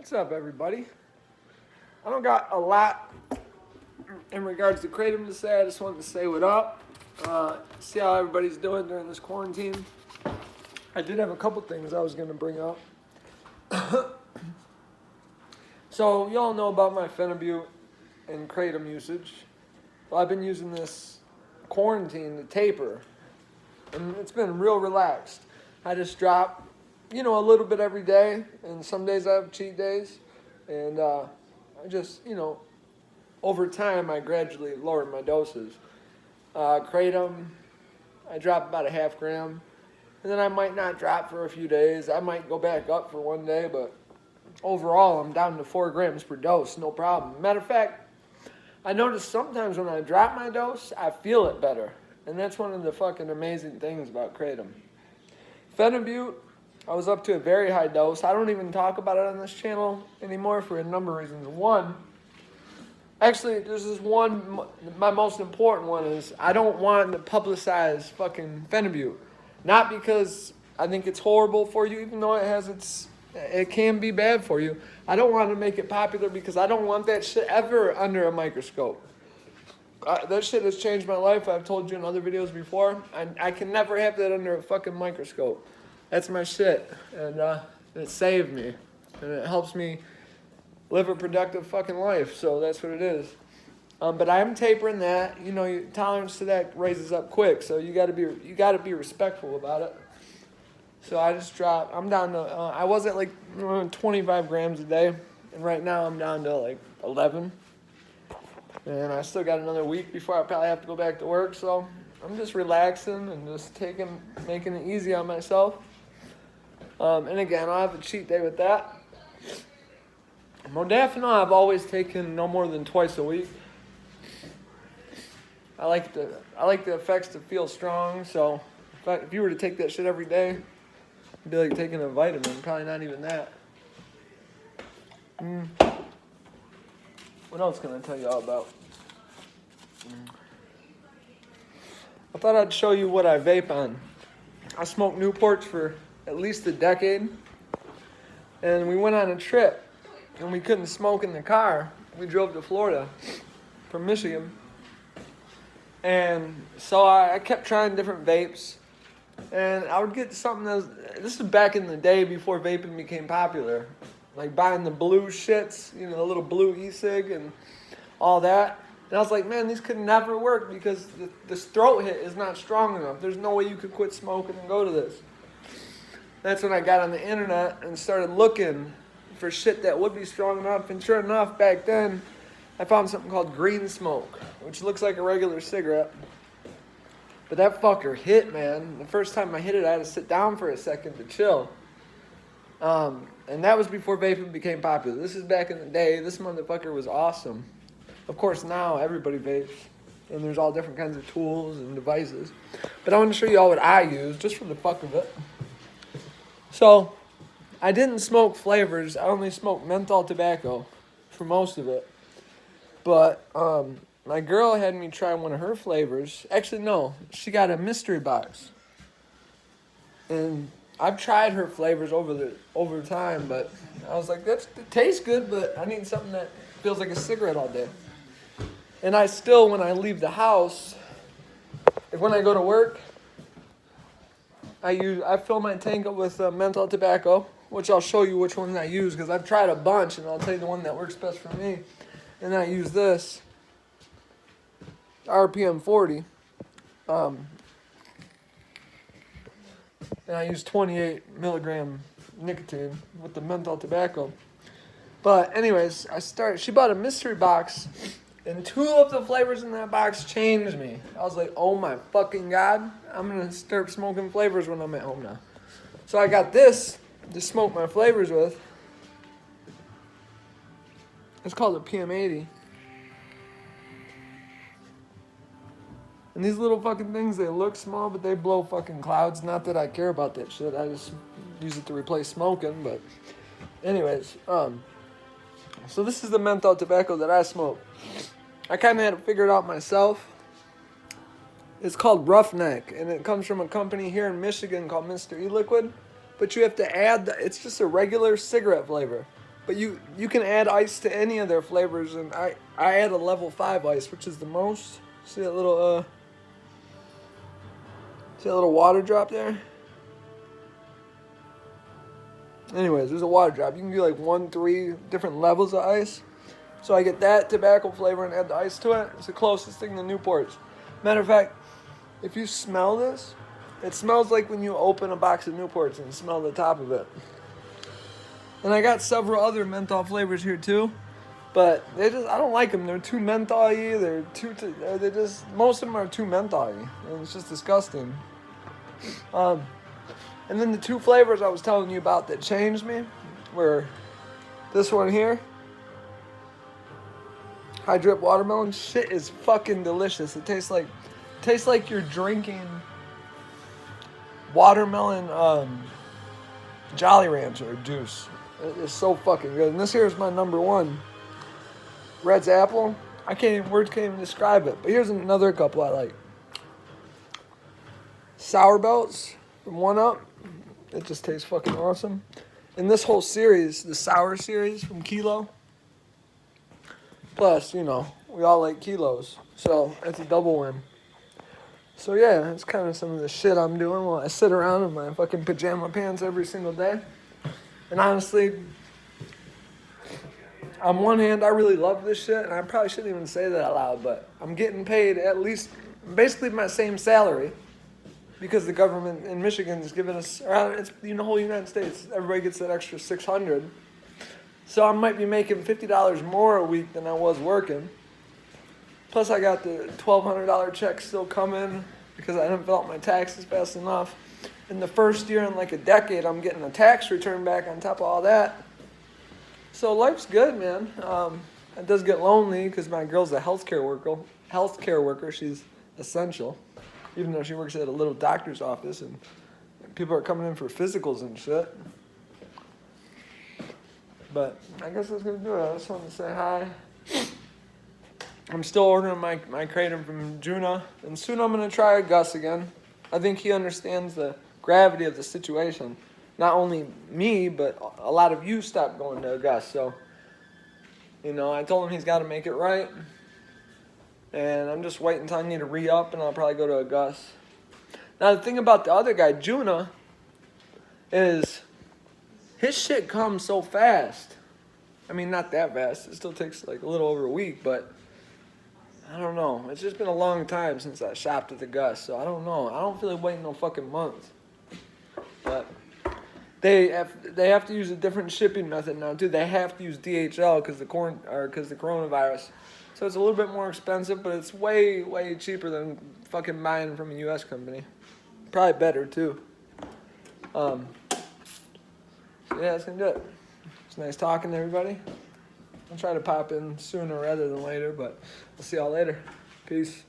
What's up, everybody? I don't got a lot in regards to Kratom to say. I just wanted to say what up. See how everybody's doing during this quarantine. I did have a couple things I was going to bring up. So, y'all know about my Phenibut and Kratom usage. Well, I've been using this quarantine to taper, and it's been real relaxed. I just drop, a little bit every day, and some days I have cheat days, and I just, over time I gradually lower my doses. Kratom, I drop about a half gram, and then I might not drop for a few days. I might go back up for one day, but overall I'm down to 4 grams per dose, no problem. Matter of fact, I notice sometimes when I drop my dose, I feel it better. And that's one of the fucking amazing things about Kratom. Phenibut, I was up to a very high dose. I don't even talk about it on this channel anymore for a number of reasons. One, actually, there's this one, my most important one is I don't want to publicize fucking Phenibut. Not because I think it's horrible for you, even though it can be bad for you. I don't want to make it popular because I don't want that shit ever under a microscope. That shit has changed my life. I've told you in other videos before. I can never have that under a fucking microscope. That's my shit. And it saved me. And it helps me live a productive fucking life. So that's what it is. But I am tapering that. Your tolerance to that raises up quick. So you gotta be respectful about it. So I just dropped. I'm down to. I was at like 25 grams a day, and right now I'm down to like 11. And I still got another week before I probably have to go back to work. So I'm just relaxing and just making it easy on myself. And again, I'll have a cheat day with that. Modafinil I've always taken no more than twice a week. I like the effects to feel strong. So if you were to take that shit every day, it'd be like taking a vitamin. Probably not even that. What else can I tell you all about? I thought I'd show you what I vape on. I smoked Newports for at least a decade. And we went on a trip. And we couldn't smoke in the car. We drove to Florida from Michigan. And so I kept trying different vapes. And I would get something this is back in the day before vaping became popular. Like buying the blue shits, the little blue e-cig and all that. And I was like, man, these could never work because this throat hit is not strong enough. There's no way you could quit smoking and go to this. That's when I got on the internet and started looking for shit that would be strong enough. And sure enough, back then, I found something called green smoke, which looks like a regular cigarette. But that fucker hit, man. The first time I hit it, I had to sit down for a second to chill. And that was before vaping became popular. This is back in the day. This motherfucker was awesome. Of course, now everybody vapes. And there's all different kinds of tools and devices. But I want to show you all what I use, just for the fuck of it. So, I didn't smoke flavors. I only smoked menthol tobacco for most of it. But my girl had me try one of her flavors. Actually, no. She got a mystery box. And I've tried her flavors over time, but I was like, it tastes good, but I need something that feels like a cigarette all day. And I still, when I leave the house, when I go to work, I fill my tank up with menthol tobacco, which I'll show you which one I use, because I've tried a bunch, and I'll tell you the one that works best for me. And then I use this, RPM 40. And I use 28 milligram nicotine with the menthol tobacco. But anyways, she bought a mystery box, and 2 of the flavors in that box changed me. I was like, oh my fucking God, I'm going to start smoking flavors when I'm at home now. So I got this to smoke my flavors with. It's called a PM80. And these little fucking things, they look small, but they blow fucking clouds. Not that I care about that shit. I just use it to replace smoking. But anyways, so this is the menthol tobacco that I smoke. I kind of had to figure it out myself. It's called Roughneck, and it comes from a company here in Michigan called Mr. E-Liquid. But you have to add, it's just a regular cigarette flavor. But you can add ice to any of their flavors, and I add a level 5 ice, which is the most. See that little water drop there? Anyways, there's a water drop. You can do like 3 different levels of ice. So I get that tobacco flavor and add the ice to it. It's the closest thing to Newport's. Matter of fact, if you smell this, it smells like when you open a box of Newports and smell the top of it. And I got several other menthol flavors here too, but I don't like them. They're too mentholy. Most of them are too mentholy, and it's just disgusting. And then the 2 flavors I was telling you about that changed me were this one here. High drip watermelon. Shit is fucking delicious. It tastes like you're drinking watermelon Jolly Rancher juice. It's so fucking good. And this here is my number 1. Red's Apple. Words can't even describe it. But here's another couple I like. Sour Belts from 1UP. It just tastes fucking awesome. And this whole series, the sour series from Kilo. Plus, we all like kilos. So it's a double win. So yeah, that's kind of some of the shit I'm doing while I sit around in my fucking pajama pants every single day. And honestly, on one hand, I really love this shit, and I probably shouldn't even say that out loud, but I'm getting paid at least basically my same salary because the government in Michigan is giving us, it's the whole United States, everybody gets that extra $600. So I might be making $50 more a week than I was working. Plus I got the $1,200 check still coming because I didn't fill out my taxes fast enough. In the first year in like a decade, I'm getting a tax return back on top of all that. So life's good, man. It does get lonely because my girl's a healthcare worker. She's essential, even though she works at a little doctor's office and people are coming in for physicals and shit. But I guess that's gonna do it. I just wanted to say hi. I'm still ordering my Kratom from Juna, and soon I'm gonna try Gus again. I think he understands the gravity of the situation. Not only me, but a lot of you stopped going to Gus. So, I told him he's got to make it right. And I'm just waiting until I need to re-up, and I'll probably go to a Gus. Now, the thing about the other guy, Juna, is his shit comes so fast. I mean, not that fast. It still takes like a little over a week, but I don't know. It's just been a long time since I shopped at the Gus, so I don't know. I don't feel like waiting no fucking month. But they have to use a different shipping method now too. They have to use DHL because the coronavirus. So it's a little bit more expensive, but it's way, way cheaper than fucking buying from a U.S. company. Probably better too. So yeah, that's gonna do it. It's nice talking to everybody. I'll try to pop in sooner rather than later, but I'll see y'all later. Peace.